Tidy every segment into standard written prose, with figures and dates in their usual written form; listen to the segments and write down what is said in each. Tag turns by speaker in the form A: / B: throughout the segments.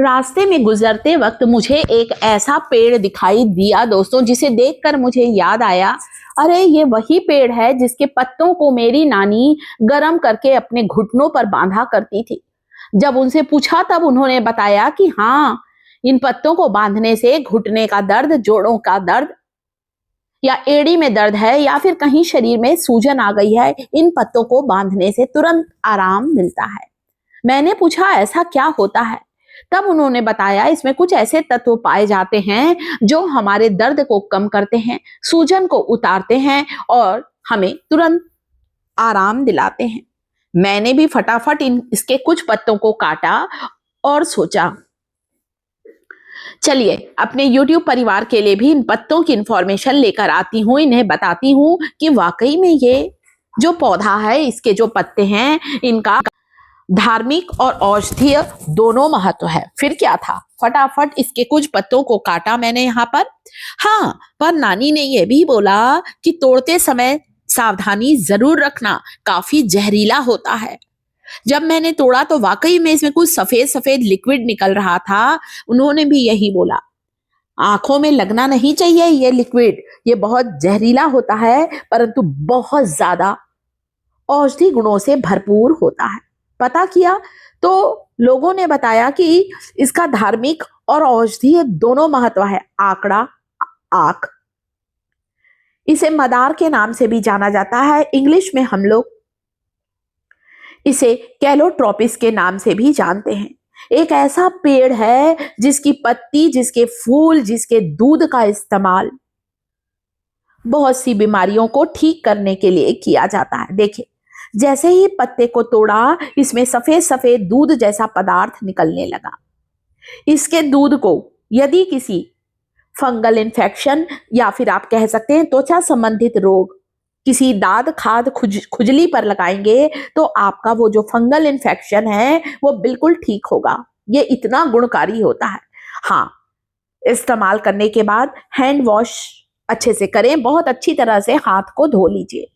A: रास्ते में गुजरते वक्त मुझे एक ऐसा पेड़ दिखाई दिया दोस्तों, जिसे देखकर मुझे याद आया, अरे ये वही पेड़ है जिसके पत्तों को मेरी नानी गरम करके अपने घुटनों पर बांधा करती थी। जब उनसे पूछा तब उन्होंने बताया कि हाँ, इन पत्तों को बांधने से घुटने का दर्द, जोड़ों का दर्द या एड़ी में दर्द है या फिर कहीं शरीर में सूजन आ गई है, इन पत्तों को बांधने से तुरंत आराम मिलता है। मैंने पूछा ऐसा क्या होता है? तब उन्होंने बताया इसमें कुछ ऐसे तत्व पाए जाते हैं जो हमारे दर्द को कम करते हैं, सूजन को उतारते हैं और हमें तुरंत आराम दिलाते हैं। मैंने भी फटाफट इसके कुछ पत्तों को काटा और सोचा चलिए अपने YouTube परिवार के लिए भी इन पत्तों की इंफॉर्मेशन लेकर आती हूँ, इन्हें बताती हूँ कि वाकई में ये जो पौधा है, इसके जो पत्ते हैं, इनका धार्मिक और औषधीय दोनों महत्व है। फिर क्या था, फटाफट इसके कुछ पत्तों को काटा मैंने यहाँ पर। हाँ, पर नानी ने यह भी बोला कि तोड़ते समय सावधानी जरूर रखना, काफी जहरीला होता है। जब मैंने तोड़ा तो वाकई में इसमें कुछ सफेद सफेद लिक्विड निकल रहा था। उन्होंने भी यही बोला, आंखों में लगना नहीं चाहिए ये लिक्विड, ये बहुत जहरीला होता है, परंतु बहुत ज्यादा औषधि गुणों से भरपूर होता है। पता किया तो लोगों ने बताया कि इसका धार्मिक और औषधीय दोनों महत्व है। आंकड़ा, आंख, इसे मदार के नाम से भी जाना जाता है। इंग्लिश में हम लोग इसे कैलोट्रोपिस के नाम से भी जानते हैं। एक ऐसा पेड़ है जिसकी पत्ती, जिसके फूल, जिसके दूध का इस्तेमाल बहुत सी बीमारियों को ठीक करने के लिए किया जाता है। देखिए, जैसे ही पत्ते को तोड़ा, इसमें सफेद सफेद दूध जैसा पदार्थ निकलने लगा। इसके दूध को यदि किसी फंगल इन्फेक्शन या फिर आप कह सकते हैं त्वचा संबंधित रोग, किसी दाद खाद खुजली पर लगाएंगे तो आपका वो जो फंगल इन्फेक्शन है वो बिल्कुल ठीक होगा। ये इतना गुणकारी होता है। हाँ, इस्तेमाल करने के बाद हैंड वॉश अच्छे से करें, बहुत अच्छी तरह से हाथ को धो लीजिए।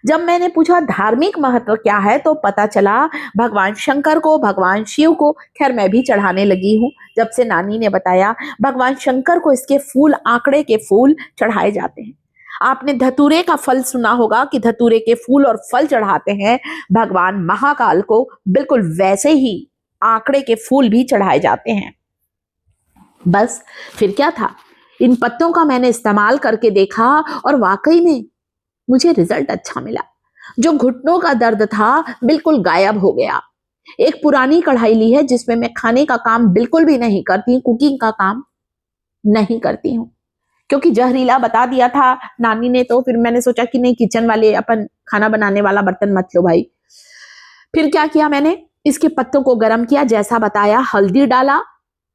A: जब मैंने पूछा धार्मिक महत्व क्या है तो पता चला भगवान शंकर को, भगवान शिव को, खैर मैं भी चढ़ाने लगी हूँ जब से नानी ने बताया। भगवान शंकर को इसके फूल, आंकड़े के फूल चढ़ाए जाते हैं। आपने धतूरे का फल सुना होगा कि धतूरे के फूल और फल चढ़ाते हैं भगवान महाकाल को, बिल्कुल वैसे ही आंकड़े के फूल भी चढ़ाए जाते हैं। बस फिर क्या था, इन पत्तों का मैंने इस्तेमाल करके देखा और वाकई में मुझे रिजल्ट अच्छा मिला। जो घुटनों का दर्द था बिल्कुल गायब हो गया। एक पुरानी कढ़ाई ली है जिसमें मैं खाने का काम बिल्कुल भी नहीं करती, कुकिंग का काम नहीं करती हूँ, क्योंकि जहरीला बता दिया था नानी ने, तो फिर मैंने सोचा कि नहीं, किचन वाले अपन खाना बनाने वाला बर्तन मत लो भाई। फिर क्या किया मैंने, इसके पत्तों को गर्म किया, जैसा बताया, हल्दी डाला।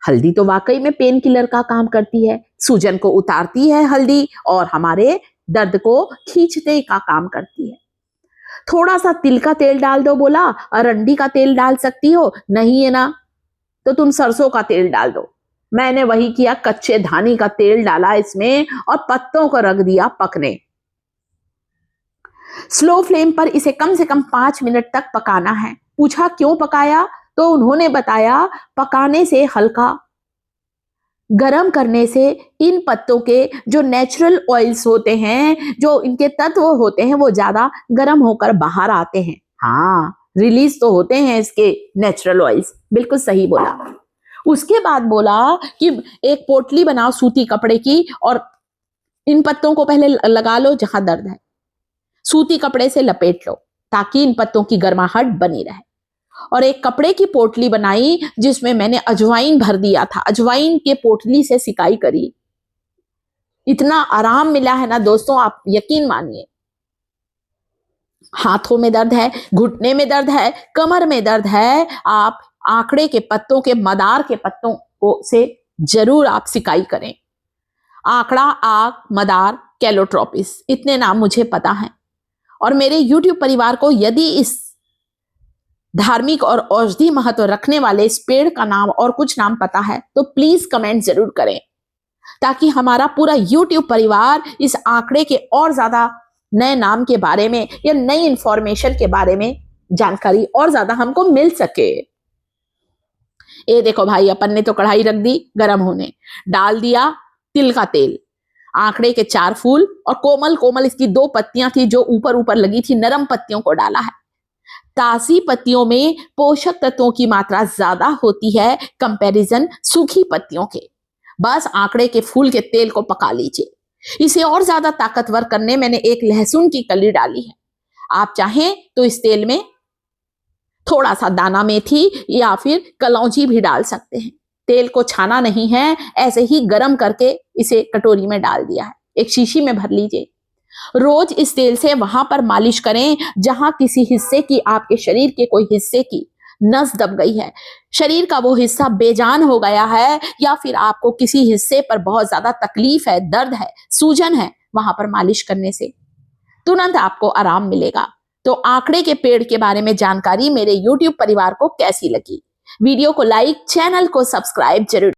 A: हल्दी तो वाकई में पेन किलर का काम करती है, सूजन को उतारती है हल्दी और हमारे दर्द को खींचने का काम करती है। थोड़ा सा तिल का तेल डाल दो बोला, अरंडी का तेल डाल सकती हो, नहीं है ना तो तुम सरसों का तेल डाल दो। मैंने वही किया, कच्चे धानी का तेल डाला इसमें और पत्तों को रख दिया पकने। स्लो फ्लेम पर इसे कम से कम 5 मिनट तक पकाना है। पूछा क्यों पकाया, तो उन्होंने बताया पकाने से, हल्का गरम करने से इन पत्तों के जो नेचुरल ऑयल्स होते हैं, जो इनके तत्व होते हैं, वो ज्यादा गरम होकर बाहर आते हैं। हाँ, रिलीज तो होते हैं इसके नेचुरल ऑयल्स, बिल्कुल सही बोला। उसके बाद बोला कि एक पोटली बनाओ सूती कपड़े की और इन पत्तों को पहले लगा लो जहां दर्द है, सूती कपड़े से लपेट लो ताकि इन पत्तों की गर्माहट बनी रहे। और एक कपड़े की पोटली बनाई जिसमें मैंने अजवाइन भर दिया था, अजवाइन के पोटली से सिकाई करी। इतना आराम मिला है ना दोस्तों, आप यकीन मानिए। हाथों में दर्द है, घुटने में दर्द है, कमर में दर्द है, आप आंकड़े के पत्तों के, मदार के पत्तों को से जरूर आप सिकाई करें। आंकड़ा, आक, मदार, कैलोट्रोपिस, इतने नाम मुझे पता है। और मेरे YouTube परिवार को यदि इस धार्मिक और औषधि महत्व रखने वाले इस पेड़ का नाम और कुछ नाम पता है तो प्लीज कमेंट जरूर करें, ताकि हमारा पूरा YouTube परिवार इस आंकड़े के और ज्यादा नए नाम के बारे में या नई इंफॉर्मेशन के बारे में जानकारी और ज्यादा हमको मिल सके। ये देखो भाई, अपन ने तो कढ़ाई रख दी गरम होने, डाल दिया तिल का तेल, आंकड़े के 4 फूल और कोमल कोमल इसकी 2 पत्तियां थी जो ऊपर ऊपर लगी थी, नरम पत्तियों को डाला है। ताजी पत्तियों में पोषक तत्वों की मात्रा ज्यादा होती है कंपैरिजन सूखी पत्तियों के। बस आंकड़े के फूल के तेल को पका लीजिए। इसे और ज्यादा ताकतवर करने मैंने एक लहसुन की कली डाली है। आप चाहें तो इस तेल में थोड़ा सा दाना मेथी या फिर कलौंजी भी डाल सकते हैं। तेल को छाना नहीं है, ऐसे ही गरम करके इसे कटोरी में डाल दिया है। एक शीशी में भर लीजिए। रोज इस तेल से वहां पर मालिश करें जहां किसी हिस्से की, आपके शरीर के कोई हिस्से की नस दब गई है, शरीर का वो हिस्सा बेजान हो गया है, या फिर आपको किसी हिस्से पर बहुत ज्यादा तकलीफ है, दर्द है, सूजन है, वहां पर मालिश करने से तुरंत आपको आराम मिलेगा। तो आंकड़े के पेड़ के बारे में जानकारी मेरे YouTube परिवार को कैसी लगी? वीडियो को लाइक, चैनल को सब्सक्राइब जरूर